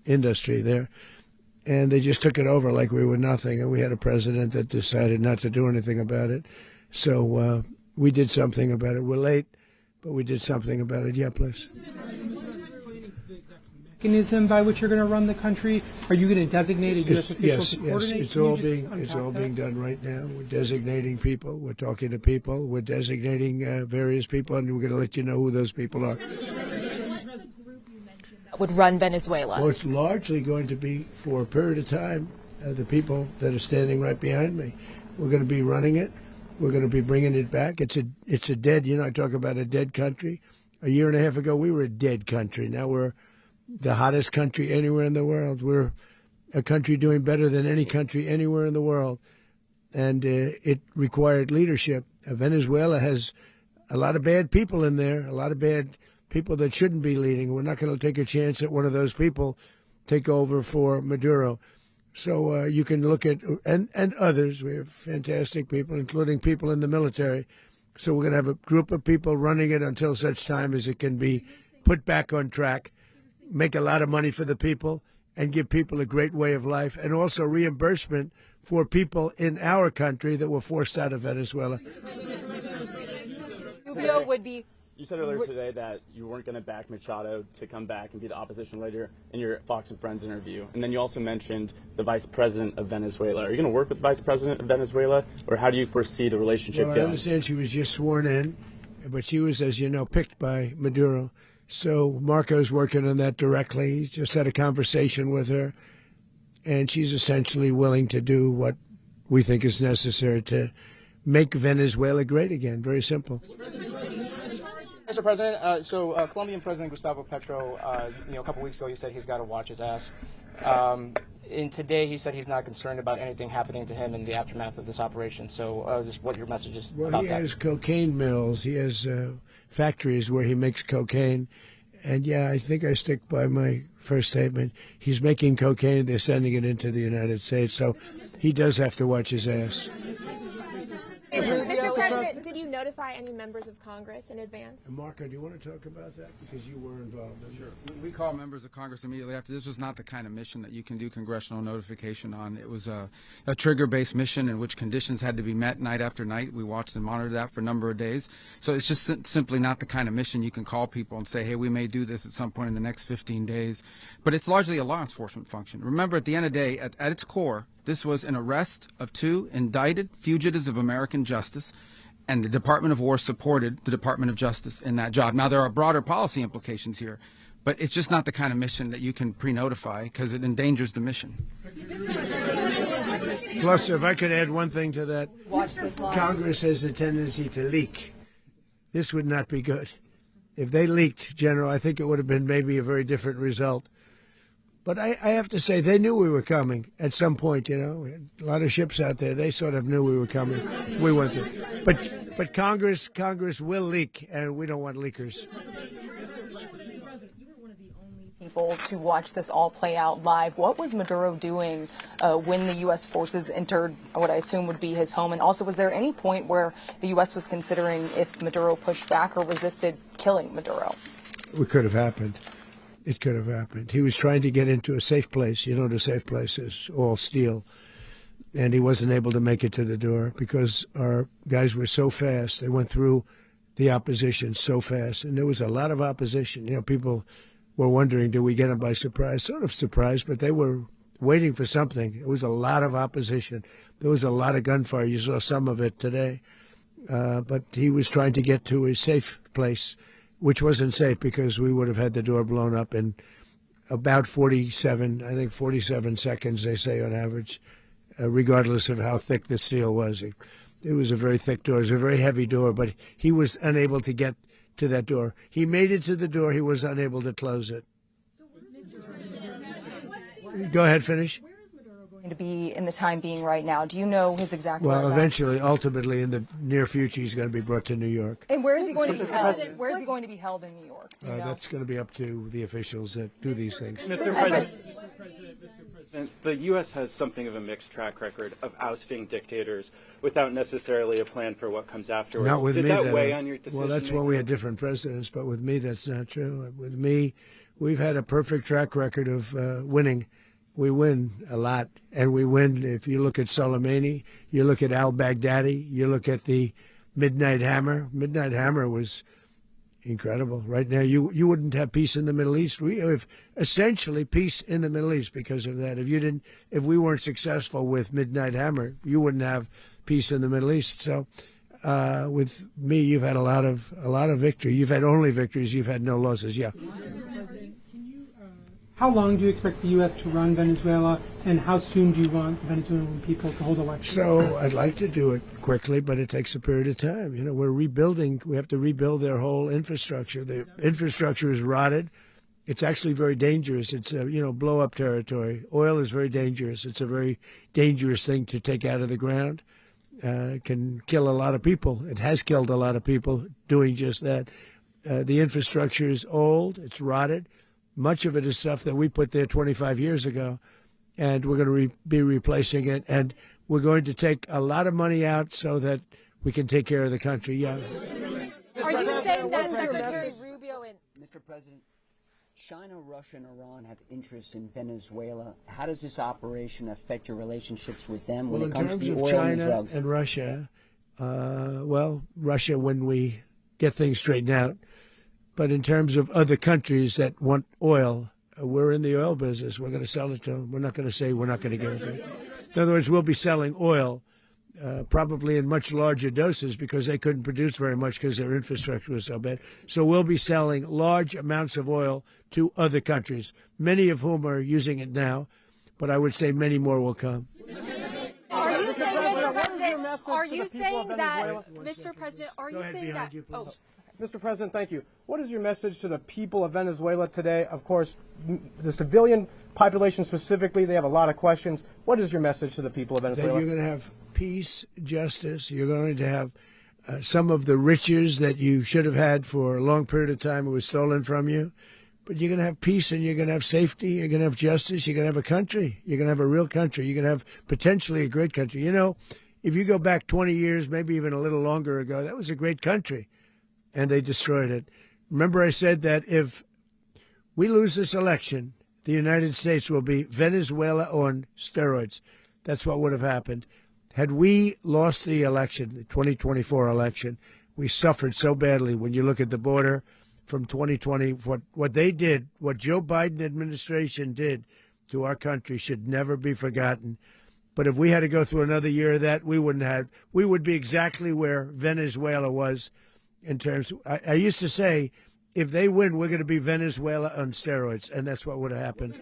industry there, and they just took it over like we were nothing. And we had a president that decided not to do anything about it. So we did something about it. We're late, but we did something about it. Yeah, please. Mechanism by which you're going to run the country? Are you going to designate a U.S. official to coordinate? Yes, it's all being done right now. We're designating people. We're talking to people. We're designating various people, and we're going to let you know who those people are. Would run Venezuela? Well, it's largely going to be for a period of time the people that are standing right behind me. We're going to be running it. We're going to be bringing it back. It's a dead. I talk about a dead country. A year and a half ago, we were a dead country. Now we're the hottest country anywhere in the world. We're a country doing better than any country anywhere in the world. and it required leadership. Venezuela has a lot of bad people in there, a lot of bad people that shouldn't be leading. We're not going to take a chance that one of those people take over for Maduro. So you can look at, and others, we have fantastic people, including people in the military. So we're going to have a group of people running it until such time as it can be put back on track, make a lot of money for the people, and give people a great way of life, and also reimbursement for people in our country that were forced out of Venezuela. Rubio would be. You said earlier today that you weren't going to back Machado to come back and be the opposition leader in your Fox and Friends interview. And then you also mentioned the vice president of Venezuela. Are you going to work with the vice president of Venezuela, or how do you foresee the relationship going? I understand she was just sworn in, but she was, as you know, picked by Maduro. So Marco's working on that directly. He just had a conversation with her, and she's essentially willing to do what we think is necessary to make Venezuela great again. Very simple. Mr. President, Colombian President Gustavo Petro, a couple weeks ago, he said he's got to watch his ass. And today he said he's not concerned about anything happening to him in the aftermath of this operation. So just what your message is about that. He has cocaine mills. He has factories where he makes cocaine. And, yeah, I think I stick by my first statement. He's making cocaine. They're sending it into the United States. So he does have to watch his ass. Mr. President, did you notify any members of Congress in advance? Marco, do you want to talk about that? Because you were involved in it. Sure. We call members of Congress immediately after. This was not the kind of mission that you can do congressional notification on. It was a trigger-based mission in which conditions had to be met night after night. We watched and monitored that for a number of days. So it's just simply not the kind of mission you can call people and say, hey, we may do this at some point in the next 15 days. But it's largely a law enforcement function. Remember, at the end of the day, at its core, this was an arrest of 2 indicted fugitives of American justice, and the Department of War supported the Department of Justice in that job. Now, there are broader policy implications here, but it's just not the kind of mission that you can pre-notify because it endangers the mission. Plus, if I could add one thing to that, Congress has a tendency to leak. This would not be good. If they leaked, General, I think it would have been maybe a very different result. But I have to say, they knew we were coming at some point, We had a lot of ships out there. They sort of knew we were coming. We went through. But Congress will leak, and we don't want leakers. People to watch this all play out live. What was Maduro doing when the U.S. forces entered what I assume would be his home? And also, was there any point where the U.S. was considering if Maduro pushed back or resisted killing Maduro? It could have happened. It could have happened. He was trying to get into a safe place. You know what a safe place is, all steel. And he wasn't able to make it to the door because our guys were so fast. They went through the opposition so fast. And there was a lot of opposition. People were wondering, do we get them by surprise? Sort of surprised, but they were waiting for something. It was a lot of opposition. There was a lot of gunfire. You saw some of it today. But he was trying to get to a safe place, which wasn't safe because we would have had the door blown up in about 47 seconds, they say on average, regardless of how thick the steel was. It was a very thick door. It was a very heavy door, but he was unable to get to that door. He made it to the door. He was unable to close it. Go ahead, finish. To be in the time being right now. Do you know his exact Well, whereabouts? ultimately, in the near future, he's going to be brought to New York. And where is he going to be held? Where is he going to be held in New York? Do you know? That's going to be up to the officials that do these things. Mr. President, the U.S. has something of a mixed track record of ousting dictators without necessarily a plan for what comes afterwards. Not with Did me. that weigh on your decision? Well, that's when we had different presidents, but with me, that's not true. With me, we've had a perfect track record of winning. We win a lot, and we win. If you look at Soleimani, you look at al-Baghdadi, you look at the Midnight Hammer. Midnight Hammer was incredible. Right now, you wouldn't have peace in the Middle East. We have essentially peace in the Middle East because of that. If we weren't successful with Midnight Hammer, you wouldn't have peace in the Middle East. So, with me, you've had a lot of victory. You've had only victories. You've had no losses. Yeah. How long do you expect the U.S. to run Venezuela, and how soon do you want the Venezuelan people to hold elections? So I'd like to do it quickly, but it takes a period of time. We're rebuilding. We have to rebuild their whole infrastructure. The infrastructure is rotted. it's actually very dangerous. It's blow-up territory. Oil is very dangerous. It's a very dangerous thing to take out of the ground. Can kill a lot of people. It has killed a lot of people doing just that. The infrastructure is old. It's rotted. Much of it is stuff that we put there 25 years ago, and we're going to be replacing it. And we're going to take a lot of money out so that we can take care of the country. Yeah. Are you saying that Secretary Rubio and Mr. President, China, Russia, and Iran have interests in Venezuela. How does this operation affect your relationships with them when it comes to the oil and drugs? In terms of China and Russia, Russia when we get things straightened out. But in terms of other countries that want oil, we're in the oil business. We're going to sell it to them. We're not going to say we're not going to give it to them. In other words, we'll be selling oil probably in much larger doses because they couldn't produce very much because their infrastructure was so bad. So we'll be selling large amounts of oil to other countries, many of whom are using it now, but I would say many more will come. Are you saying, Mr. President, are you saying that, Mr. President, are you saying that, Mr. President, thank you. What is your message to the people of Venezuela today? Of course, the civilian population specifically, they have a lot of questions. What is your message to the people of Venezuela? That you're going to have peace, justice. You're going to have some of the riches that you should have had for a long period of time. It was stolen from you. But you're going to have peace and you're going to have safety. You're going to have justice. You're going to have a country. You're going to have a real country. You're going to have potentially a great country. You know, if you go back 20 years, maybe even a little longer ago, that was a great country. And they destroyed it. Remember I said that if we lose this election, the United States will be Venezuela on steroids. That's what would have happened. Had we lost the election, the 2024 election, we suffered so badly. When you look at the border from 2020, what they did, what Joe Biden administration did to our country should never be forgotten. But if we had to go through another year of that, we would be exactly where Venezuela was. In terms, I used to say, if they win, we're going to be Venezuela on steroids, and that's what would have happened.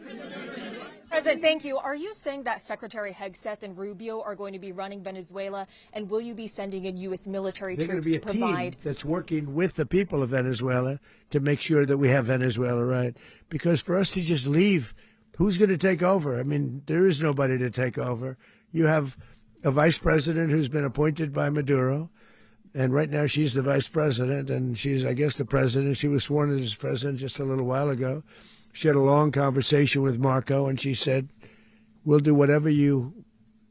President, thank you. Are you saying that Secretary Hegseth and Rubio are going to be running Venezuela, and will you be sending in U.S. military troops to provide? They're going to be a team that's working with the people of Venezuela to make sure that we have Venezuela right. Because for us to just leave, who's going to take over? I mean, there is nobody to take over. You have a vice president who's been appointed by Maduro. And right now she's the vice president, and she's, I guess, the president. She was sworn in as president just a little while ago. She had a long conversation with Marco, and she said, we'll do whatever you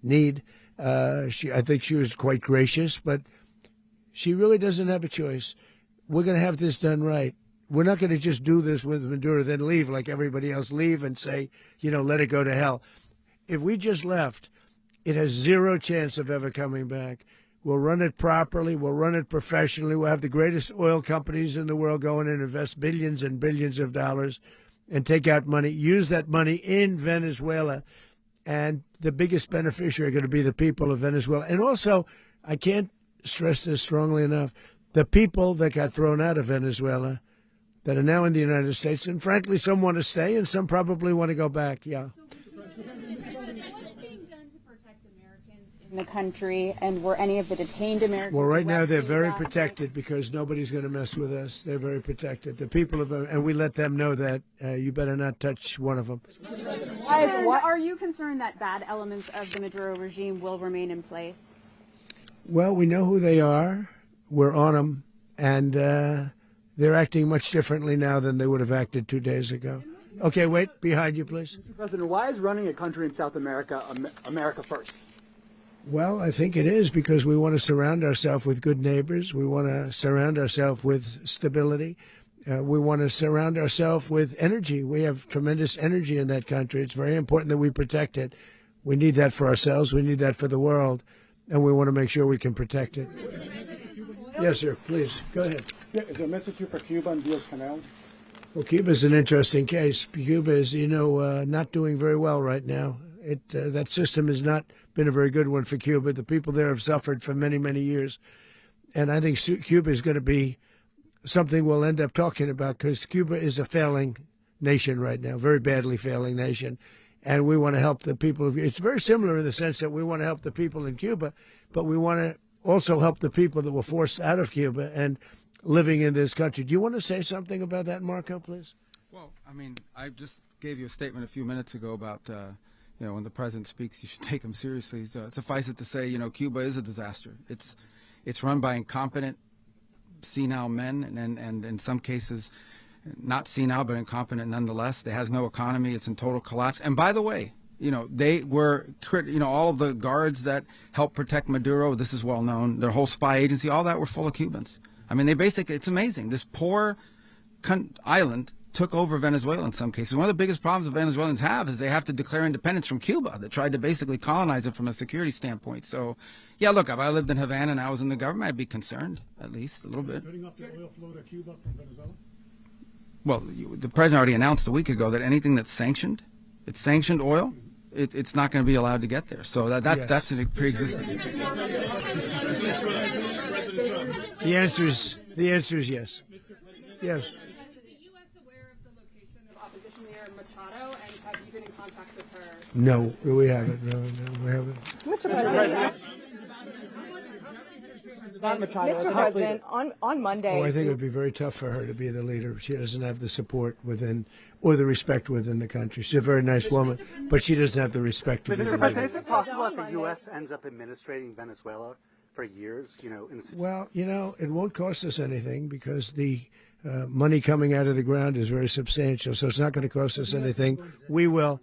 need. I think she was quite gracious, but she really doesn't have a choice. We're going to have this done right. We're not going to just do this with Maduro, then leave like everybody else, leave and say, let it go to hell. If we just left, it has zero chance of ever coming back. We'll run it properly. We'll run it professionally. We'll have the greatest oil companies in the world go in and invest billions and billions of dollars and take out money, use that money in Venezuela. And the biggest beneficiary are going to be the people of Venezuela. And also, I can't stress this strongly enough, the people that got thrown out of Venezuela that are now in the United States, and frankly, some want to stay and some probably want to go back. Yeah. In the country, and were any of the detained Americans? Well, right now they're very protected because nobody's going to mess with us. They're very protected. The people of, and we let them know that you better not touch one of them. Are you concerned that bad elements of the Maduro regime will remain in place? Well, we know who they are. We're on them, and they're acting much differently now than they would have acted 2 days ago. Okay, wait, behind you, please. Mr. President, why is running a country in South America America first? Well, I think it is because we want to surround ourselves with good neighbors. We want to surround ourselves with stability. We want to surround ourselves with energy. We have tremendous energy in that country. It's very important that we protect it. We need that for ourselves. We need that for the world. And we want to make sure we can protect it. Yes, sir. Please, go ahead. Yeah, is there a message for Cuba and Diaz-Canel? Well, Cuba is an interesting case. Cuba is, not doing very well right now. That system has not been a very good one for Cuba. The people there have suffered for many, many years. And I think Cuba is going to be something we'll end up talking about because Cuba is a failing nation right now, very badly failing nation. And we want to help the people. It's very similar in the sense that we want to help the people in Cuba, but we want to also help the people that were forced out of Cuba and living in this country. Do you want to say something about that, Marco, please? Well, I mean, I just gave you a statement a few minutes ago about, when the president speaks, you should take him seriously. So suffice it to say, Cuba is a disaster. It's run by incompetent, senile men, and in some cases, not senile but incompetent nonetheless. It has no economy. It's in total collapse. And by the way, they were, all of the guards that helped protect Maduro, this is well known, their whole spy agency, all that were full of Cubans. I mean, it's amazing. This poor island took over Venezuela in some cases. One of the biggest problems the Venezuelans have is they have to declare independence from Cuba that tried to basically colonize it from a security standpoint. So, yeah, look, if I lived in Havana and I was in the government, I'd be concerned, at least a little bit. Cutting off the oil flow to Cuba from Venezuela? Well, the president already announced a week ago that anything that's sanctioned, it's sanctioned oil, it's not going to be allowed to get there. So that's a pre-existing. The answer is yes. Yes. No, we haven't. No, we haven't. Mr. President. Mr. President, on Monday. Oh, I think it would be very tough for her to be the leader. She doesn't have the support within or the respect within the country. She's a very nice woman, but she doesn't have the respect to be the leader. Mr. President, is it possible that the U.S. ends up administrating Venezuela for years? Well, it won't cost us anything because the money coming out of the ground is very substantial, so it's not going to cost us anything. We want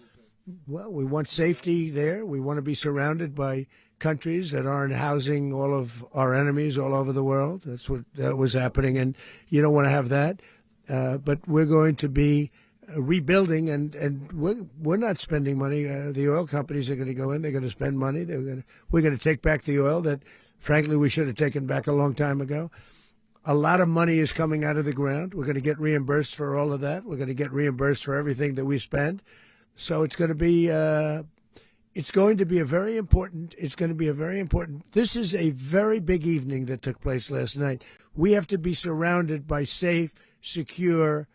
safety there. We want to be surrounded by countries that aren't housing all of our enemies all over the world. That was happening, and you don't want to have that. But we're going to be rebuilding, and we're not spending money. The oil companies are going to go in. They're going to spend money. We're going to take back the oil that, frankly, we should have taken back a long time ago. A lot of money is coming out of the ground. We're going to get reimbursed for all of that. We're going to get reimbursed for everything that we spend. So it's going to be a very important. This is a very big evening that took place last night. We have to be surrounded by safe, secure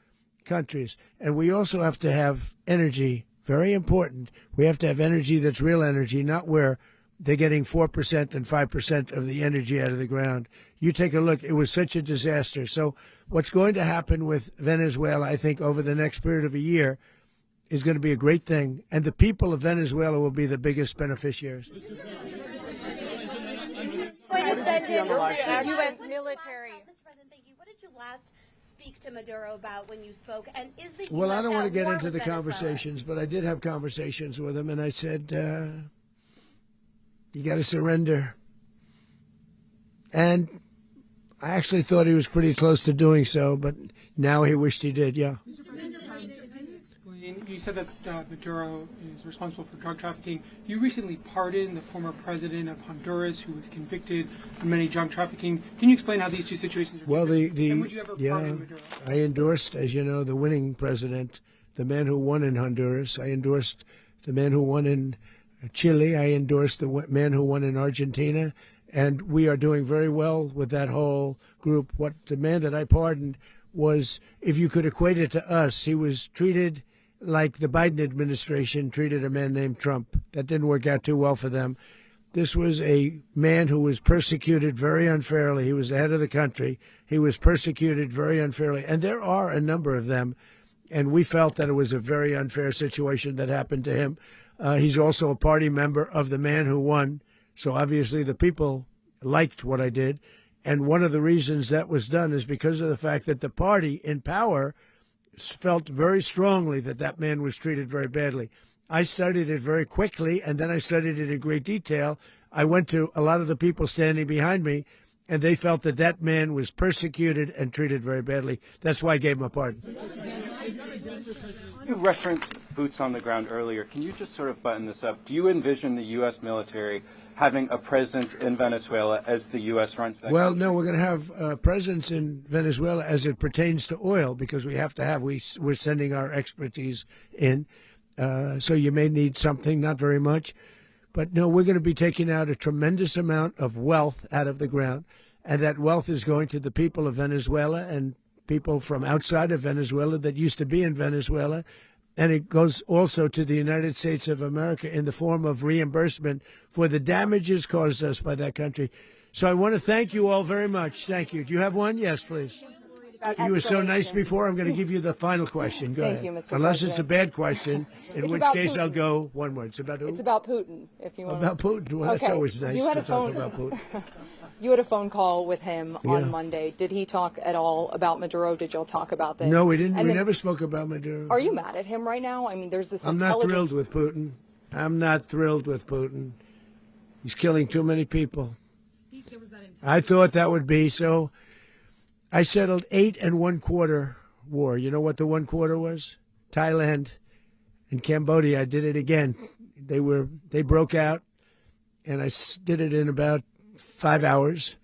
countries, and we also have to have energy. Very important. We have to have energy that's real energy, not where they're getting 4% and 5% of the energy out of the ground. You take a look. It was such a disaster. So what's going to happen with Venezuela, I think, over the next period of a year, is going to be a great thing, and the people of Venezuela will be the biggest beneficiaries. Going to send in the U.S. military. Mr. President, thank you. What did you last speak to Maduro about when you spoke? And is the Well, US I don't want to get war into the with Venezuela? conversations, but I did have conversations with him, and I said, you got to surrender. And I actually thought he was pretty close to doing so, but now he wished he did, yeah. You said that Maduro is responsible for drug trafficking. You recently pardoned the former president of Honduras, who was convicted of many drug trafficking. Can you explain how these two situations are different? And would you ever pardon Maduro? I endorsed, as you know, the winning president, the man who won in Honduras. I endorsed the man who won in Chile. I endorsed the man who won in Argentina. And we are doing very well with that whole group. What the man that I pardoned was, if you could equate it to us, he was treated like the Biden administration treated a man named Trump. That didn't work out too well for them. This was a man who was persecuted very unfairly. He was the head of the country. He was persecuted very unfairly. And there are a number of them. And we felt that it was a very unfair situation that happened to him. He's also a party member of the man who won. So obviously the people liked what I did. And one of the reasons that was done is because of the fact that the party in power felt very strongly that that man was treated very badly. I studied it very quickly, and then I studied it in great detail. I went to a lot of the people standing behind me, and they felt that that man was persecuted and treated very badly. That's why I gave him a pardon. You referenced boots on the ground earlier. Can you just sort of button this up? Do you envision the U.S. military having a presence in Venezuela as the U.S. runs that country? No, we're going to have a presence in Venezuela as it pertains to oil, because we have to have, we're sending our expertise in. So you may need something, not very much. But no, we're going to be taking out a tremendous amount of wealth out of the ground. And that wealth is going to the people of Venezuela and people from outside of Venezuela that used to be in Venezuela. And it goes also to the United States of America in the form of reimbursement for the damages caused us by that country. So I want to thank you all very much. Thank you. Do you have one? Yes, please. You were so nice before. I'm going to give you the final question. Go Thank ahead. you, Mr. Unless President. it's a bad question, in It's which about case I'll Putin. go one word. It's about who? It's about Putin, if you want. About Putin. Well, that's always nice You had to a talk phone, about Putin. You had a phone call with him Yeah. on Monday. Did he talk at all about Maduro? Did y'all talk about this? No, we didn't. And We then, never spoke about Maduro. Are you mad at him right now? I mean, there's this I'm not intelligence. thrilled with Putin. I'm not thrilled with Putin. He's killing too many people. I thought that would be so. I settled 8 1/4 war. You know what the 1/4 was? Thailand and Cambodia. I did it again. They broke out, and I did it in about 5 hours,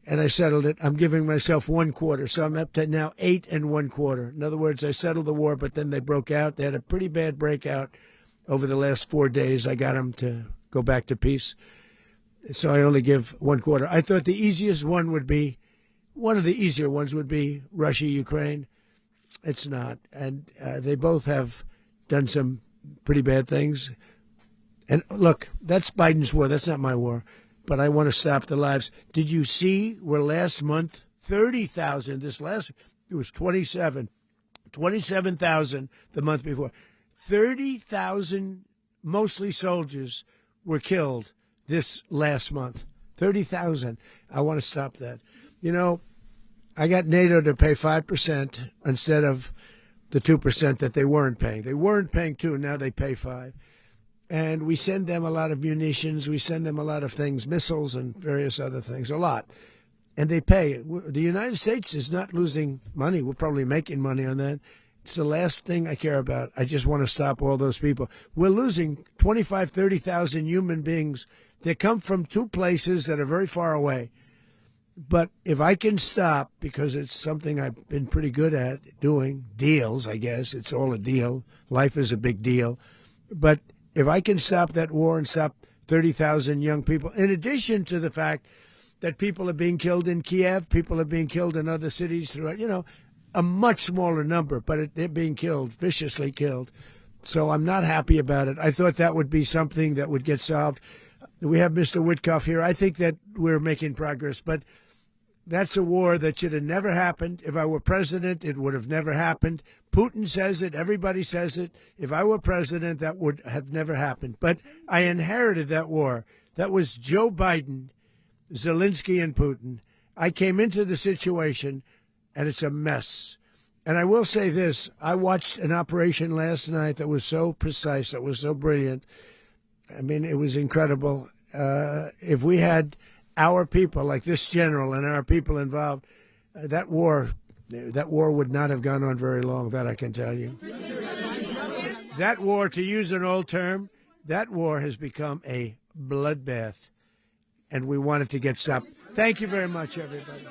and I settled it. I'm giving myself 1/4, so I'm up to now 8 1/4. In other words, I settled the war, but then they broke out. They had a pretty bad breakout over the last 4 days. I got them to go back to peace, so I only give 1/4. I thought the easiest one would be, one of the easier ones would be Russia, Ukraine. It's not, and they both have done some pretty bad things. And look, that's Biden's war. That's not my war. But I want to stop the lives. Did you see where last month, 30,000, it was 27,000 the month before. 30,000, mostly soldiers, were killed this last month. 30,000. I want to stop that. You know, I got NATO to pay 5% instead of the 2% that they weren't paying. They weren't paying 2, now they pay 5. And we send them a lot of munitions. We send them a lot of things, missiles and various other things, a lot. And they pay. The United States is not losing money. We're probably making money on that. It's the last thing I care about. I just want to stop all those people. We're losing 25, 30,000 human beings. They come from 2 places that are very far away. But if I can stop, because it's something I've been pretty good at doing, deals, I guess. It's all a deal. Life is a big deal. But if I can stop that war and stop 30,000 young people, in addition to the fact that people are being killed in Kiev, people are being killed in other cities throughout, a much smaller number, but they're being killed, viciously killed. So I'm not happy about it. I thought that would be something that would get solved. We have Mr. Witkoff here. I think that we're making progress, but that's a war that should have never happened. If I were president, it would have never happened. Putin says it. Everybody says it. If I were president, that would have never happened. But I inherited that war. That was Joe Biden, Zelensky, and Putin. I came into the situation, and it's a mess. And I will say this. I watched an operation last night that was so precise, that was so brilliant. I mean, it was incredible. If we had our people, like this general and our people involved, that war would not have gone on very long, that I can tell you. That war, to use an old term, that war has become a bloodbath, and we want it to get stopped. Thank you very much, everybody.